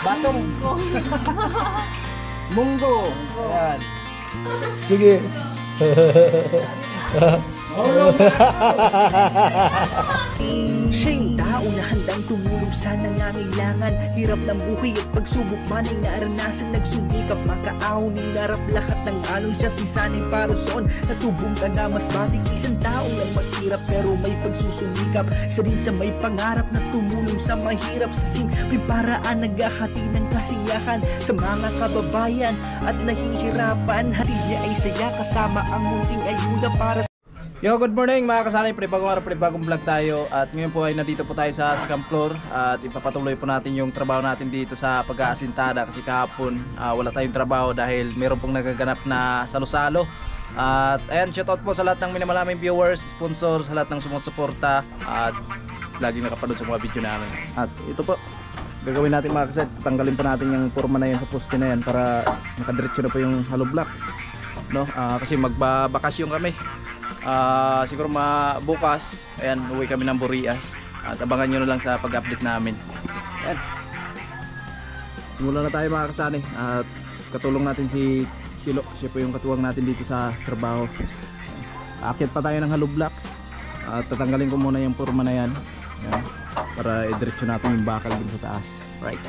Batong. Munggo. Ayan. Sige. Siya'y tao na handang tumulong sa nangangailangan. Hirap ng buhay at pagsubok man ay naranasan. Nagsumikap makaaoning narap lahat ng alon. Siya sisanay para soon. Natubong ka na mas batik. Isang tao lang maghirap pero may pagsusumikap. Isa rin sa may pangarap na tumulong sa mahirap. Sa simpleng paraan naghahati ng kasiyahan sa mga kababayan at nahihirapan. Hati niya ay saya kasama ang munting ayuda para Yo, good morning mga kasanay, panibagong araw, panibagong vlog tayo. At ngayon po ay nandito po tayo sa second floor. At ipapatuloy po natin yung trabaho natin dito sa pag-aasintada. Kasi kahapon wala tayong trabaho dahil meron pong nagaganap na salo-salo. At ayan, shoutout po sa lahat ng minamalaming viewers, sponsor, sa lahat ng sumusuporta at laging nakapanood sa mga video namin. At ito po, gagawin natin mga kaset, tanggalin pa natin yung forma na yan sa poste na yan para nakadiretso na po yung hollow blocks, no? Kasi magbabakasyon kami. Siguro bukas, ayan, uwi kami ng Burias. At abangan nyo na lang sa pag-update namin. Ayan, simulan na tayo mga kasani. At katulong natin si Kilo, siya po yung katuwang natin dito sa trabaho. Aakyat pa tayo ng hollow blocks. At tatanggalin ko muna yung forma na yan. Ayan, para i-diretso natin yung bakal din sa taas. Right.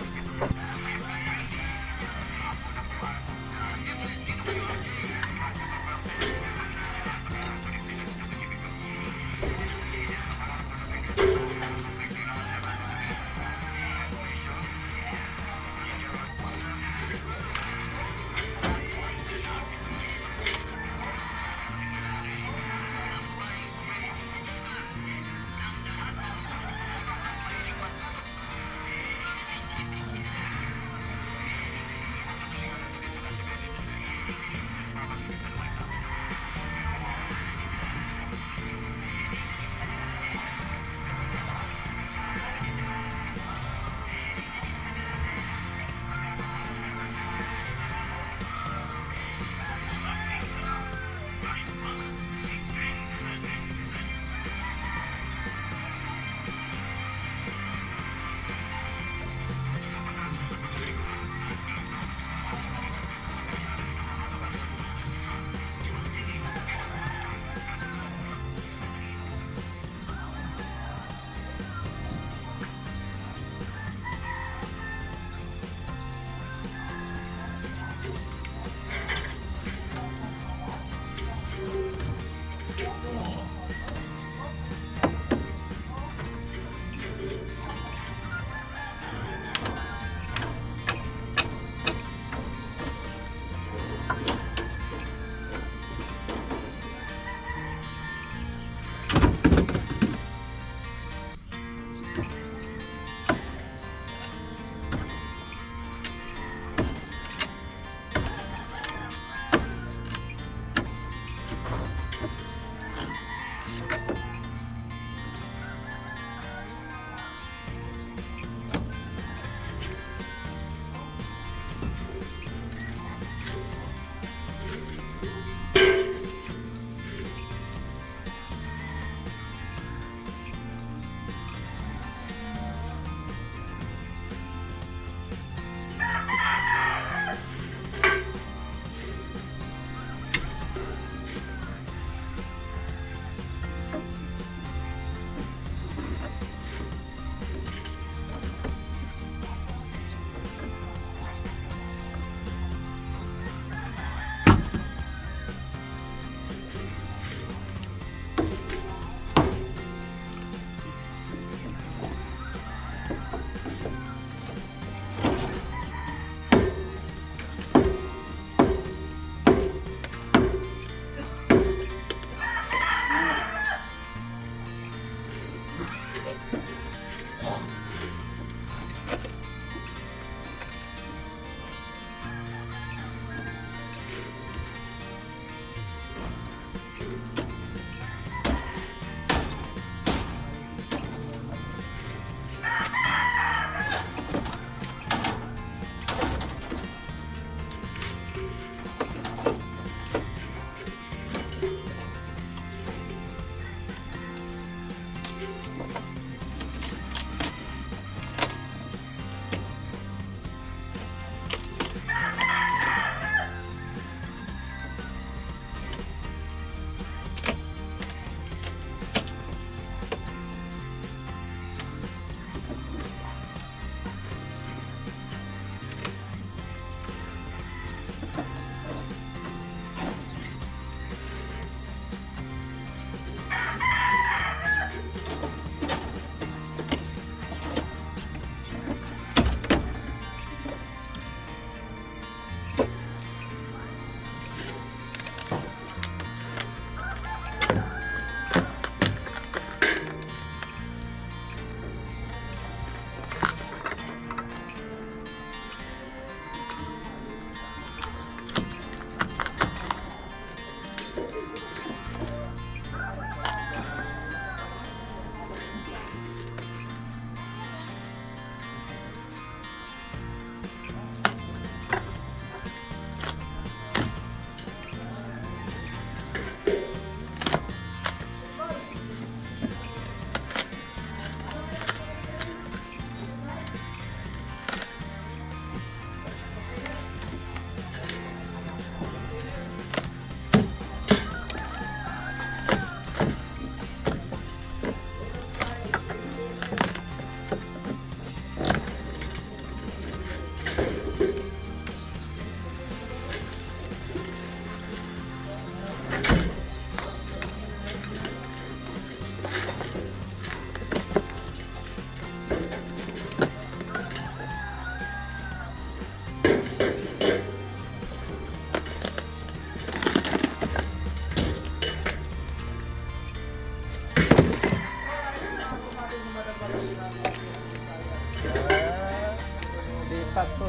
Sipag to.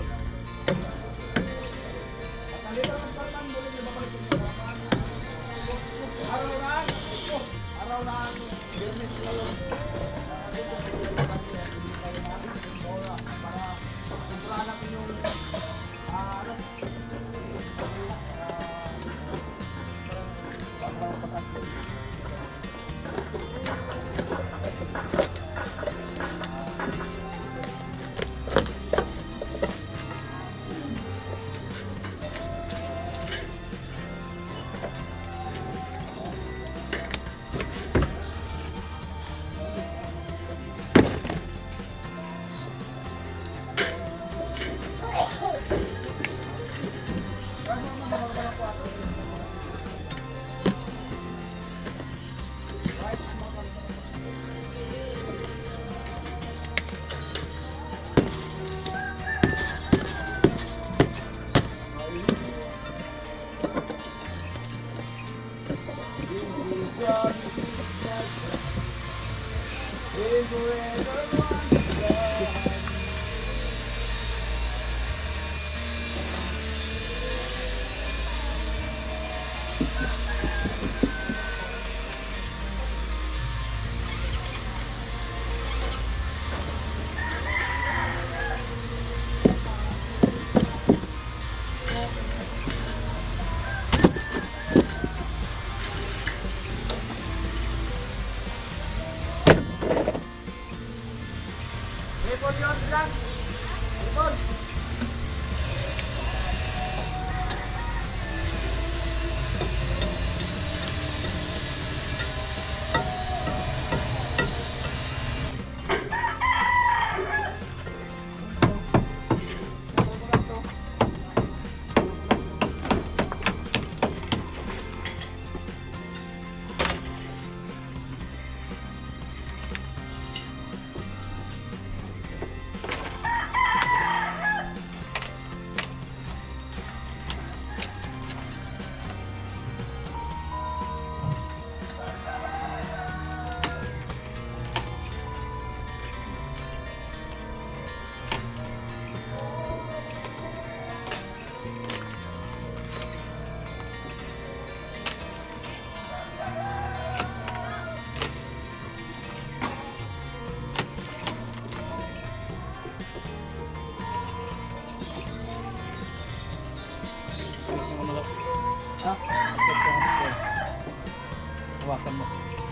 Hawakan mo.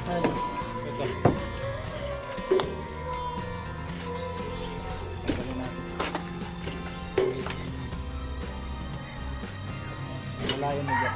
Ito. Tanggalin natin. Malayo na dyan.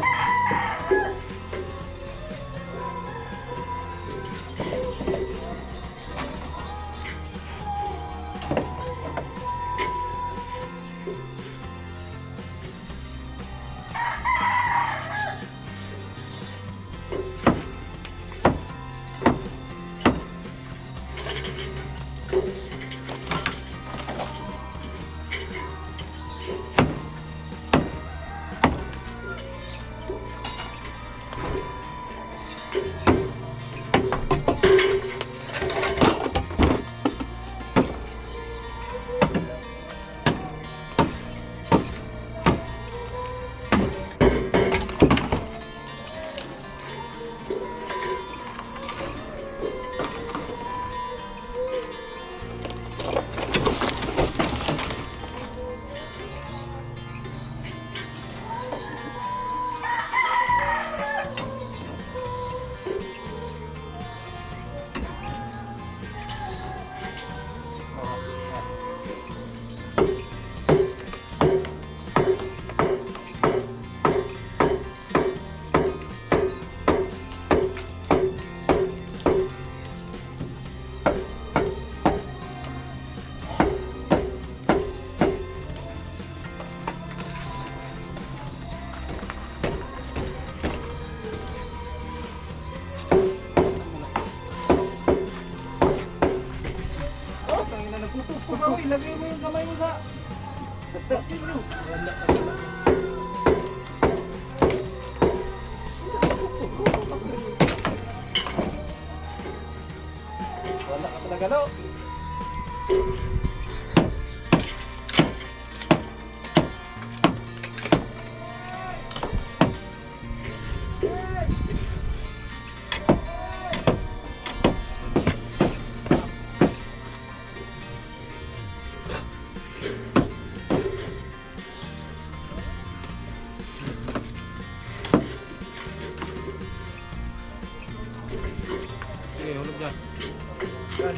Ilagay mo yung kamay mo sa martilyo. Wala ka talaga, no? Sige, hulog dyan. Yan.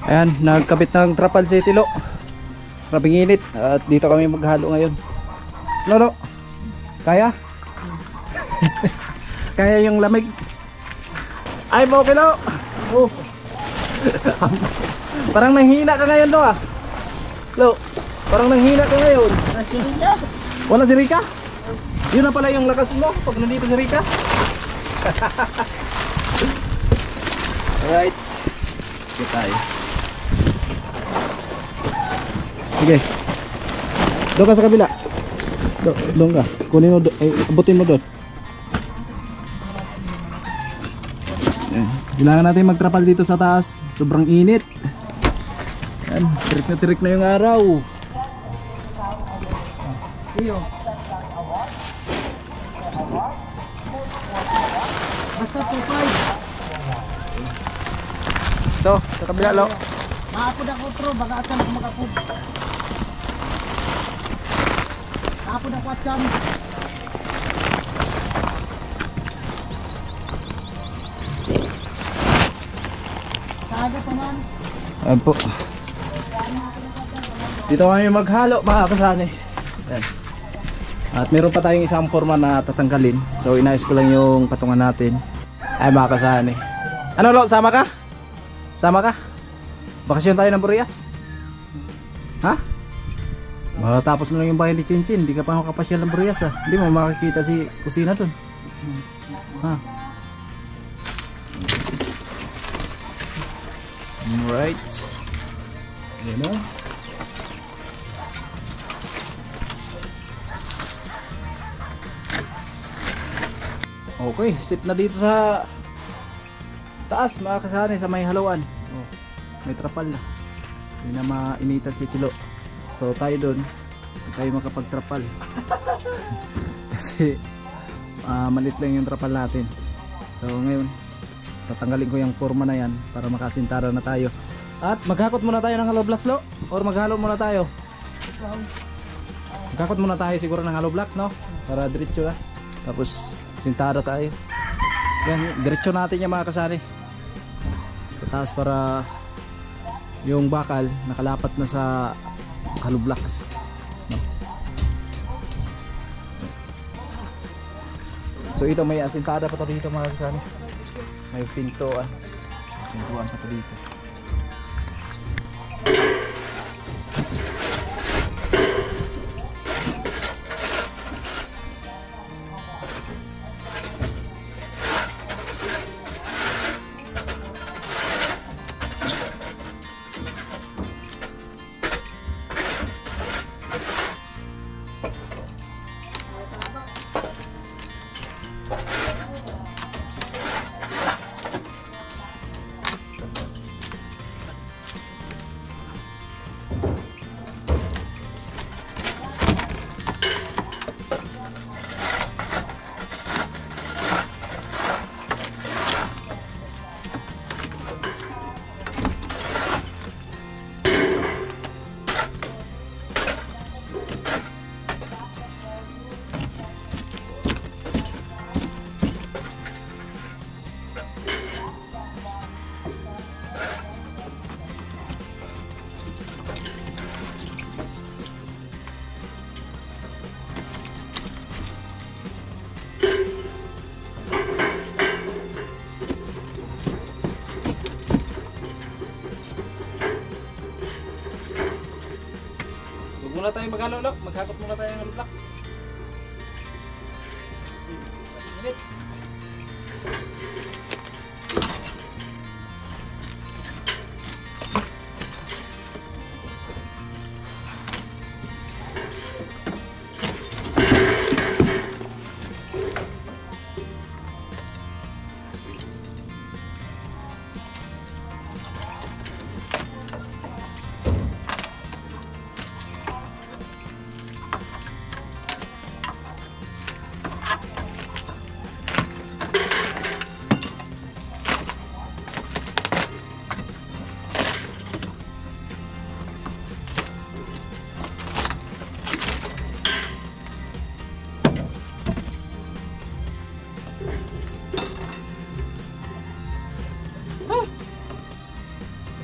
Ayan, nagkabit ng trapal si Tilo. Grabing init at dito kami maghalo ngayon. Lolo, kaya? Kaya yung lamig? Ay mo, Kilo! Oh. Parang nanghina ka ngayon, Lo ah. Lo, parang nanghina ka ngayon. Wala si Rika? Yun na pala yung lakas mo pag nandito si Rika. Alright, sige tayo. Sige. Doon ka sa kabila. Doon ka. Kunin mo doon. Abutin mo doon. Kailangan natin magtrapal dito sa taas. Sobrang init. Yan. Tirik na yung araw. Iyo. Basta 2.5. Ito. Sa kabila, Lo. Maapod ako tro, baka asan ako makapod. Maapod ako asan. Kaga pa man. Ayan po. Dito kami maghalo mga kasani. Ayan. At meron pa tayong isang forma na tatanggalin. So inayos ko lang yung patungan natin. Ay mga kasani. Ano Lo, sama ka? Sama ka? Bakasyon tayo ng Burias. Ha? Matapos na lang yung bahay ni Chinchin. Hindi ka pa makapasyal ng Burias ha. Hindi mo makikita si kusina dun. Ha? Alright. Ayan o. Okay, sip na dito sa taas mga kasani sa may haluan. Oh, may trapal na. Hindi na mainitan si Tilo. So tayo doon, hindi tayo makapagtrapal. Kasi maliit lang yung trapal natin. So ngayon, tatanggalin ko yung forma na yan para makasintara na tayo. At maghakot muna tayo ng hollow blocks, Lo? Or maghalo muna tayo? Maghakot muna tayo siguro ng hollow blocks, no? Para diretso ha. Tapos sintara tayo. Yan, diretso natin yung mga kasari sa taas para yung bakal nakalapat na sa hollow blocks, no? So ito may asintada pa to dito mga kasari. May pintuan. Pintuan pa to dito. muna tayo maghalo, Lok. Maghakot muna tayo ng hollow blocks. Minute.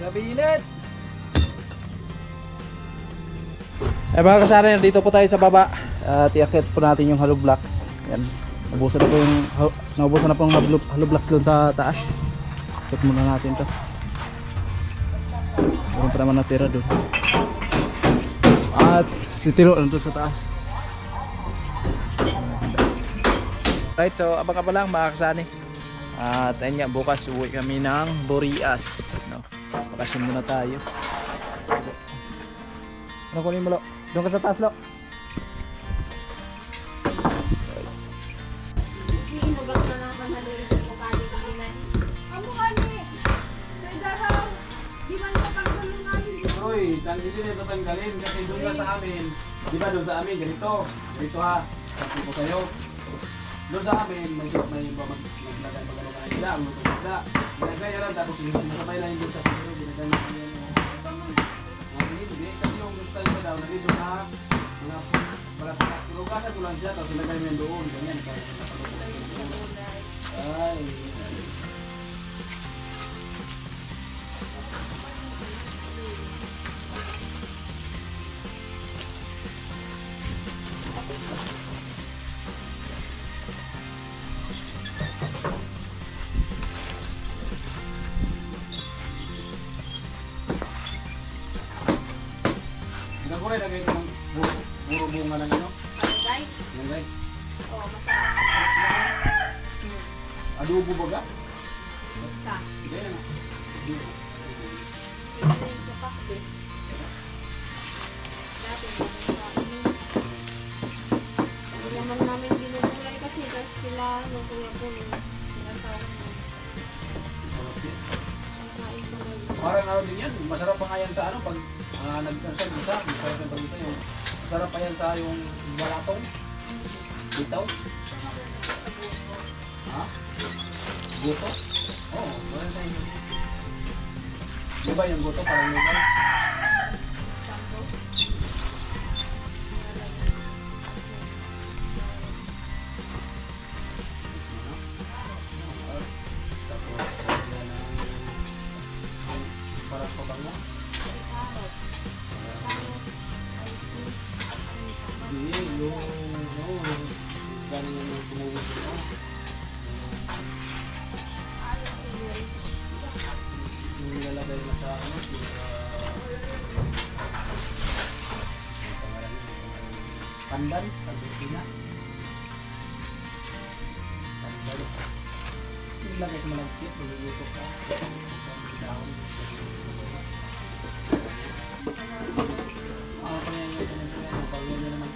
Grabe init! Mga kasari, dito po tayo sa baba at iakit po natin yung hollow blocks. Yan. Naubusan na po yung hollow blocks doon sa taas. Check muna natin to. Meron pa naman natira doon. At si Tiro nandun sa taas. Right, so abang-abang lang mga kasani. At ayun nga, bukas uwi kami ng Borias, no? Bakasyon muna tayo. Ano kunin mo, Lo? Doon ka sa taas, Lo. Uy, tanggalin din ito tanggalin kasi doon na sa amin. Di ba doon sa amin, ganito. Ganito ha. Sabi ko kayo. Doon sa amin, may maglagan pag-ano ka na nila, ang luto nila. Ginagaya lang, tapos sinasabay lang yung doon sa pagkano, ginagaya lang yan. Hindi, kasi yung gusto nila daw, nandito na, pinugasan ko lang siya, tapos ginagaya mo yan doon, ganyan. Ay, Nagkulay na kayo ng puro bunga ng ano? Malunggay? Malunggay? Oo, masarap. Adobo ba ga? Isa. Hindi na. Ito yung kapakbe. Dati hindi naman namin binubulay kasi sila nung kuya po sinasawa mo. Parang ano din yan, masarap pa nga yan sa ano pag nagsasalita, masarap yung pagkita yung masarap pa yan sa yung balatong bitaw. Ha? Goto? Oo, parang sa inyo. Di ba yung goto parang may ba? Sampo. Tapos yan ang parang pabango. Hindi, yung galing yung tumulong sila. Yung nilalagay mo sa ano, pandan, Argentina. Pandan. Nilagay sa malagkit, niluluto ka. Dahon. Kaya yung ganun pagyan nyo naman.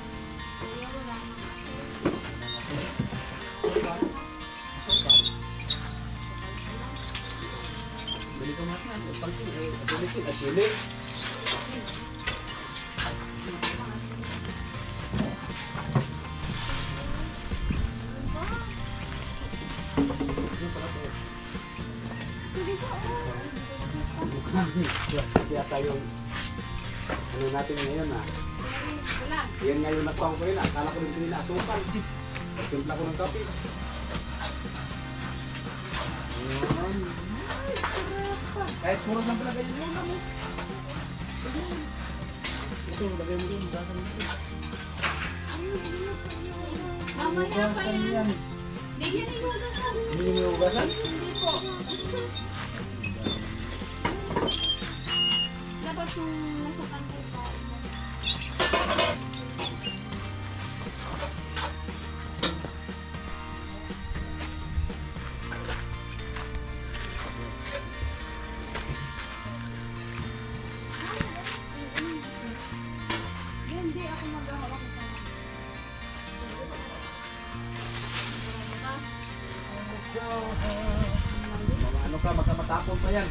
Bili ka mas na, pagkin eh, atulisin, asili. Kaya tayo, ano natin ngayon ah. Yan nga yung natawag ko yun, akala ko rin pinasukan. Timpla ko ng kape. Ayan. Kahit murag lang pala ganyan yung ulam mo. Ito, lagay mo dun, bakan mo dun. Mamaya pa yan. Bigyan ni Hugasan. Hindi mo hugasan? Hindi po. Dapat yung nasa kanto pa. Ano ka, baka matapon pa yan.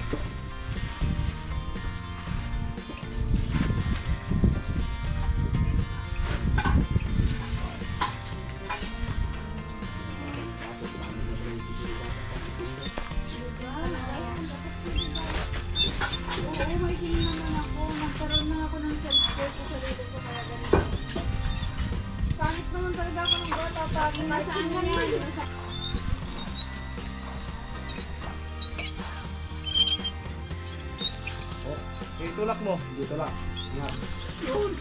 Oo, may tingin naman ako. Nagkaroon na ako ng self-care sa sarili ko kaya ganito. Pangit naman talaga ako ng bata. Pagin na saan yan? Itulak mo. Dito lang. Yun.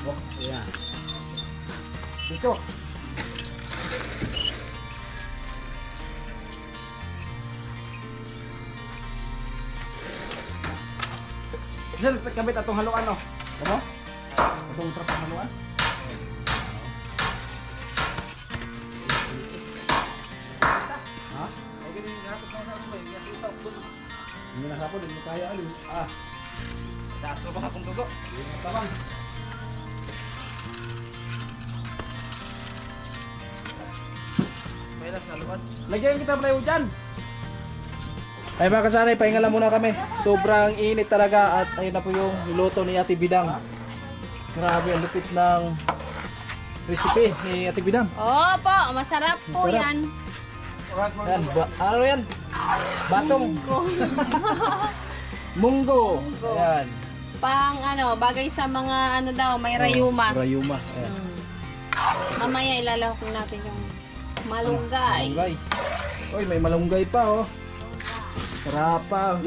Oh, ayan. Dito. Sir, kabit atong haluan, no? Ano? Atong trap ang haluan? Ha? Ay, ganun yung hapot na sa mga yung kita ko. Hindi na hapot, hindi kaya alin. Ah. Taas ko ba akong dugo? Hindi na tabang. May lang sa haluan. Lagyan kita pala yung dyan. Ay mga kasanay, pahinga lang muna kami. Sobrang init talaga at ayun na po yung niluto ni Ate Bidang. Grabe ang lupit ng recipe ni Ate Bidang. Opo, masarap po Masarap. yan. Yan, ano yan? Batong. Munggo. Munggo. Ayan. Pang ano, bagay sa mga ano daw, may rayuma. Rayuma. Ayan. Mamaya ilalahok natin yung malunggay. Malunggay. Uy, may malunggay pa oh. Sarap pa.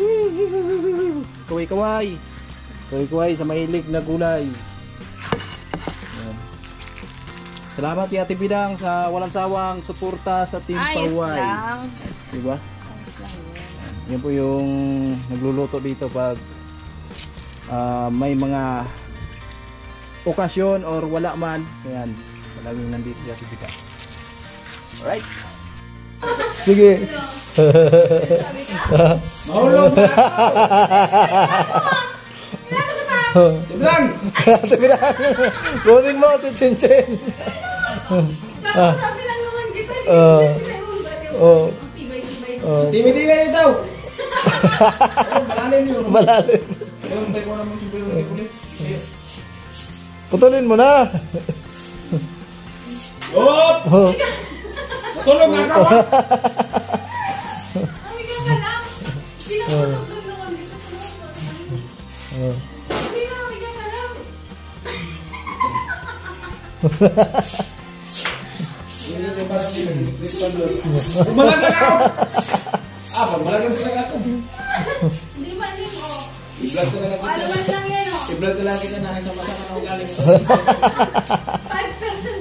Kaway-kaway. Kaway-kaway sa mahilig na gulay. Ayan. Salamat Ate Bidang sa walang sawang suporta sa Team Ayos Paway. lang. Diba? Ayos lang yan. Yan po yung nagluluto dito pag may mga okasyon or wala man. Ayan, palaging nandito si Ate Bidang. Alright. Sige. Mahulog na ako! Bidang! Ate Bidang, kunin mo si Chinchin. Sabi lang naman kita, Timi-timi ito! Malalim yun. Malalim. Ayun, tayo ko naman si Bidang ulit. Putulin mo na. Op! Matulog nga ako! Amiga ka lang. Pinapatulog naman dito sa mga. Hindi na, amiga ka lang. Umalag na ako! Ah, pagmalag sila nga ako. Hindi man yun, oh. I-vlog ko na lang Ano man lang yan, oh. I-vlog ko lang kita na isang masama na ugali mo. 5%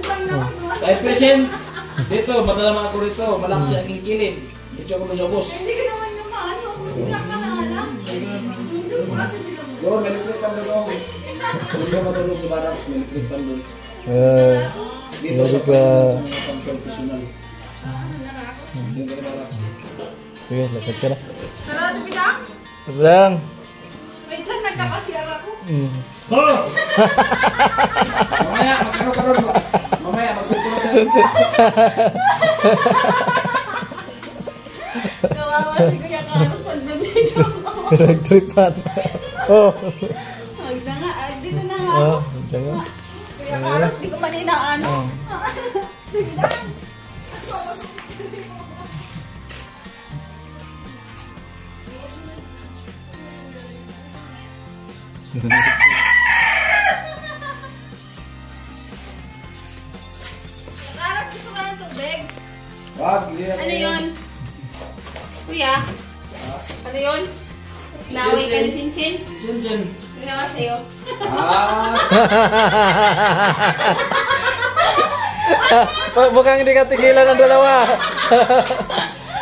lang naman. 5%! Dito, matalaman ako rito. Malakas ang aking kilid. Ito ako sa bus. Hindi ka naman yung maano. Bigla ka na nga lang. Hindi ko kasi bilang mo. Doon, may electric pan doon ako. Hindi ka matulog sa barracks, may electric pan doon. Dito sa pang-professional. Hindi ka na barracks. Sige, lapit ka na. Sarado bilang? Ate Bidang. Wait lang, nagkakasiyar ako. Oh! Mamaya, magkano-karoon mo. Mamaya, magkukulot na. Kawawa si Kuya Carlos pag nandito ako. Nagtripan. Oh. Huwag na nga, dito na nga ako. Oh, jangan. Kuya Carlos, di ko man inaano. Carlos, gusto ka ng tubig? Wag, hindi na. Ano yun? Kuya? Ano yun? Naway ka ng chinchin? Diyan. Ginawa sa'yo. Ah! Mukhang hindi ka tigilan ng dalawa.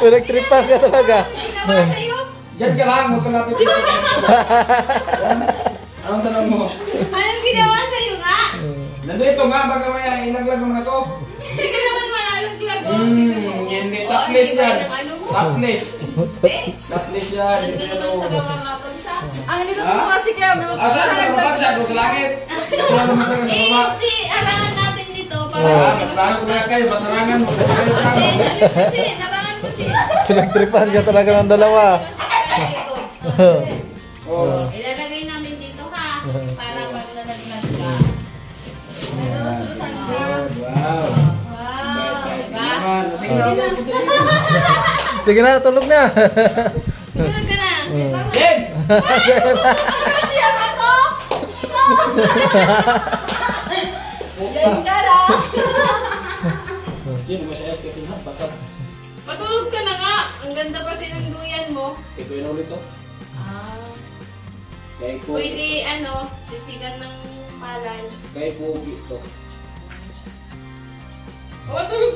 Nagtripan ka talaga. Ginawa sa'yo? Diyan ka lang, huwag ka lapit dito. Anong tanong mo? Anong ginawa sa'yo nga? Nandito nga, baka maya, ilaglag naman ako. Hindi ka naman malalaglag. Hindi, topless yan. Ano mo? Topless. Katlis yan. Doon ka naman sa baba mapagsak. Ang likod mo kasi kaya may Asa ka mapagsak ko sa langit? Wala naman tayo sa baba. Hindi, alangan natin dito para Plano ko na kayo, batarangan mo. Kasi, narangan ko siya. Pinagtripan ka talaga ng dalawa. Ilalagay namin dito ha, para pag nalaglag ka. Wow. Wow, diba? Sige na. Sige na, tulog na. Tulog ka na. Jen! Yan ka lang. Jen, masayas ka siya. Bakit? Matulog ka na nga. Ang ganda pati ng duyan mo. Ikaw na ulit to. Kaya po, Pwede sisigan ng palay. kaya po ito. Matulog